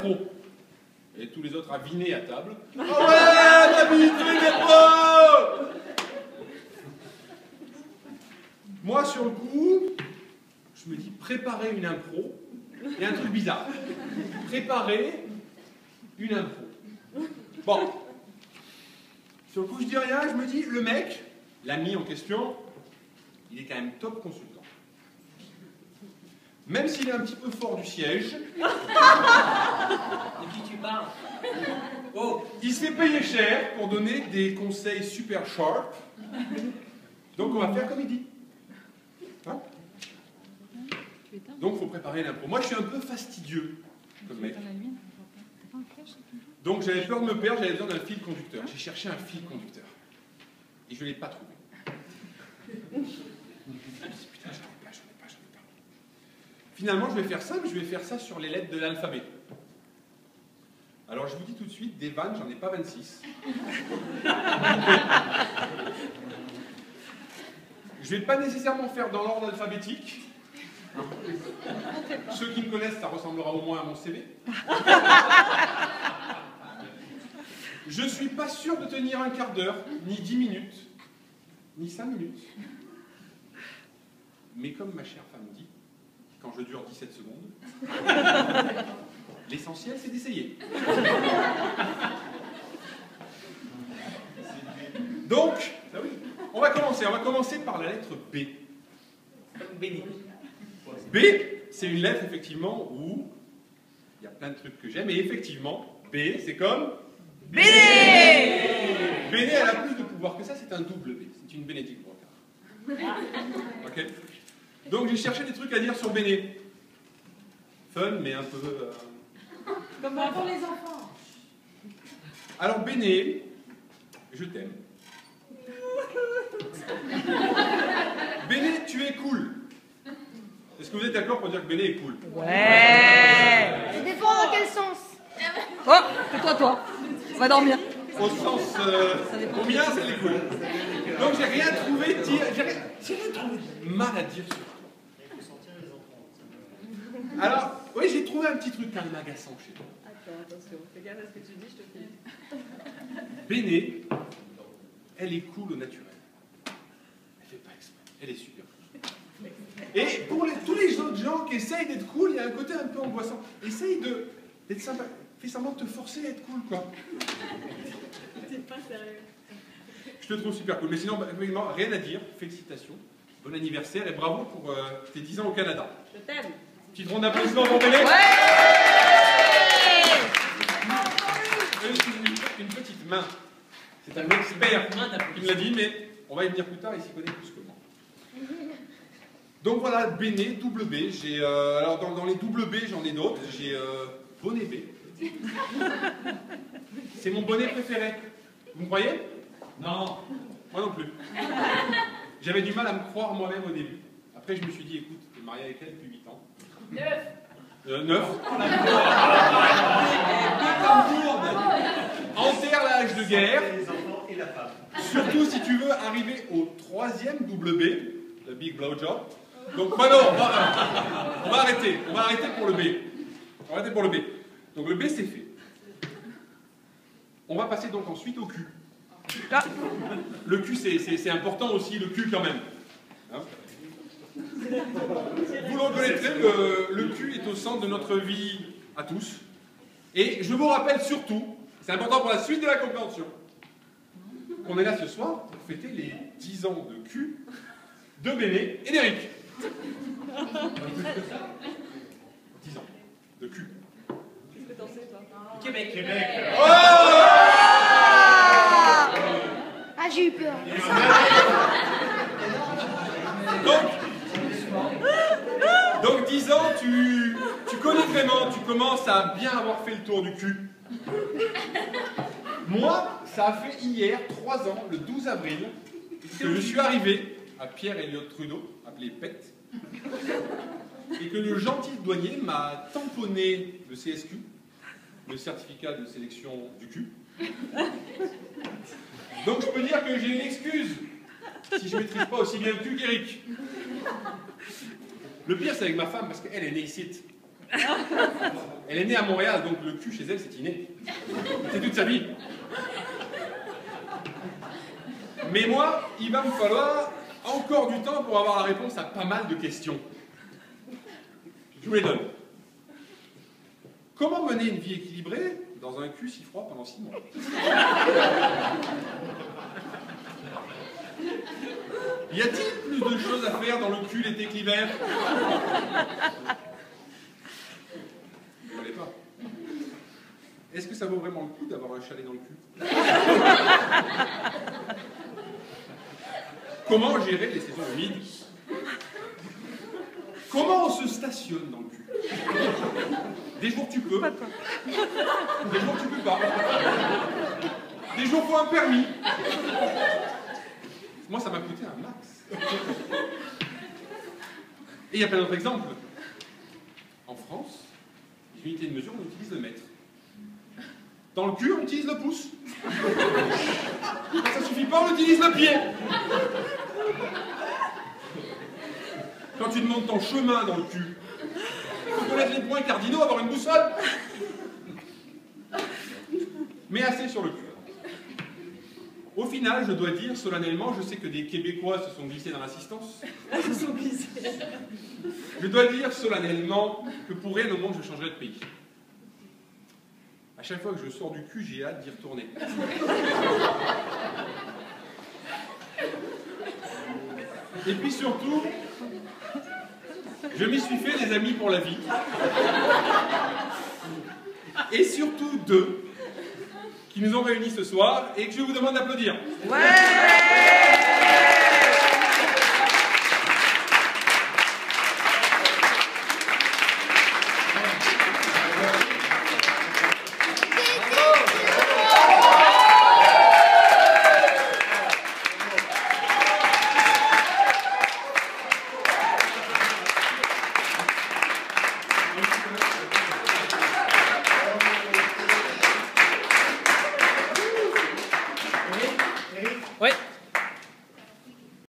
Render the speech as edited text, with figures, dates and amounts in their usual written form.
pro. Et tous les autres avinés à table. Oh ouais, David, tu es des pros! Moi, sur le coup, je me dis préparer une impro. Il y a un truc bizarre. Préparer une impro. Bon. Sur le coup, je dis rien, je me dis, le mec, l'ami en question, il est quand même top consultant. Même s'il est un petit peu fort du siège. De qui tu parles? Oh. Il se fait payer cher pour donner des conseils super sharp. Donc on va faire comme il dit. Hein? Donc il faut préparer l'impro. Moi je suis un peu fastidieux comme mec. Donc j'avais peur de me perdre, j'avais besoin d'un fil conducteur. J'ai cherché un fil conducteur. Et je ne l'ai pas trouvé. Je me suis dit, putain, j'en ai pas. Finalement, je vais faire simple, je vais faire ça sur les lettres de l'alphabet. Alors je vous dis tout de suite, des vannes, j'en ai pas 26. Je vais pas nécessairement faire dans l'ordre alphabétique. Ceux qui me connaissent, ça ressemblera au moins à mon CV. Je ne suis pas sûr de tenir un quart d'heure, ni 10 minutes, ni 5 minutes. Mais comme ma chère femme dit, quand je dure 17 secondes, l'essentiel c'est d'essayer. Donc, on va commencer par la lettre B. Béni. B, c'est une lettre effectivement où il y a plein de trucs que j'aime, et effectivement, B, c'est comme Béné. Béné, elle a plus de pouvoir que ça, c'est un double B, c'est une Bénédicte Brocard. Ok. Donc j'ai cherché des trucs à dire sur Béné. Fun, mais un peu... Comme pour les enfants. Alors Béné, je t'aime. Béné, tu es cool. Est-ce que vous êtes d'accord pour dire que Béné est cool? Ouais. Ça dépend dans quel sens. Oh, toi. On va dormir. Au sens... au mien, c'est cool. Donc j'ai rien trouvé mal à dire sur toi. Alors, oui, j'ai trouvé un petit truc quand même agaçant chez toi. Attends, attention, fais gaffe à ce que tu dis, je te filme. Béné, elle est cool au naturel. Elle fait pas exprès, elle est super cool. Et pour tous les autres gens qui essayent d'être cool, il y a un côté un peu angoissant. Essaye d'être sympa. Fais semblant de te forcer à être cool, quoi. T'es pas sérieux. Je te trouve super cool. Mais sinon, évidemment, rien à dire. Félicitations. Bon anniversaire et bravo pour tes 10 ans au Canada. Je t'aime. Petite ronde d'applaudissements pour Béné. Une petite main. C'est un expert qui me l'a dit, mais on va y venir plus tard, il s'y connaît plus que moi. Donc voilà, Béné, double B. Alors dans les double B, j'en ai d'autres. J'ai bonnet B. C'est mon bonnet préféré. Vous me croyez? Non. Moi non plus. J'avais du mal à me croire moi-même au début. Après, je me suis dit, écoute, t'es marié avec elle depuis 8 ans. 9. Enterre l'âge de guerre. Les enfants et la femme. Surtout si tu veux arriver au 3e double B, le Big Blowjob. Donc, bah non, on va arrêter. On va arrêter pour le B. On va arrêter pour le B. Donc, le B, c'est fait. On va passer donc ensuite au cul. Le cul, c'est important aussi, le cul quand même. Hein? Vous le reconnaîtrez, le cul est au centre de notre vie à tous. Et je vous rappelle surtout, c'est important pour la suite de la compréhension, qu'on est là ce soir pour fêter les 10 ans de cul de Béné et d'Éric. 10 ans de cul. Qu'est-ce que t'en sais, toi? Québec. Oh! Ah, j'ai eu peur. Donc 10 ans, tu connais vraiment, tu commences à bien avoir fait le tour du cul. Moi, ça a fait hier, 3 ans, le 12 avril, que je suis arrivé à Pierre-Elliott Trudeau, appelé PET, et que le gentil douanier m'a tamponné le CSQ, le certificat de sélection du cul. Donc je peux dire que j'ai une excuse si je ne maîtrise pas aussi bien le cul qu'Éric. Le pire, c'est avec ma femme, parce qu'elle est née ici. Elle est née à Montréal, donc le cul chez elle, c'est inné. C'est toute sa vie. Mais moi, il va me falloir encore du temps pour avoir la réponse à pas mal de questions. Je vous les donne. Comment mener une vie équilibrée dans un cul si froid pendant 6 mois? Y a-t-il plus de choses à faire dans le cul l'été que l'hiver? Vous ne voulez pas. Est-ce que ça vaut vraiment le coup d'avoir un chalet dans le cul? Comment gérer les saisons humides? Comment on se stationne dans le cul? Des jours tu peux, des jours tu peux pas. Des jours faut un permis. Moi ça m'a coûté un max. Et il y a plein d'autres exemples. En France, les unités de mesure, on utilise le mètre. Dans le cul, on utilise le pouce. Ça suffit pas, on utilise le pied. Quand tu demandes ton chemin dans le cul, il faut connaître les points cardinaux, avoir une boussole. Mais assez sur le cul. Au final, je dois dire solennellement, je sais que des Québécois se sont glissés dans l'assistance. Ils se sont glissés. Je dois dire solennellement que pour rien au monde, je changerai de pays. À chaque fois que je sors du cul, j'ai hâte d'y retourner. Et puis surtout, je m'y suis fait des amis pour la vie. Et surtout 2 qui nous ont réunis ce soir et que je vous demande d'applaudir. Ouais.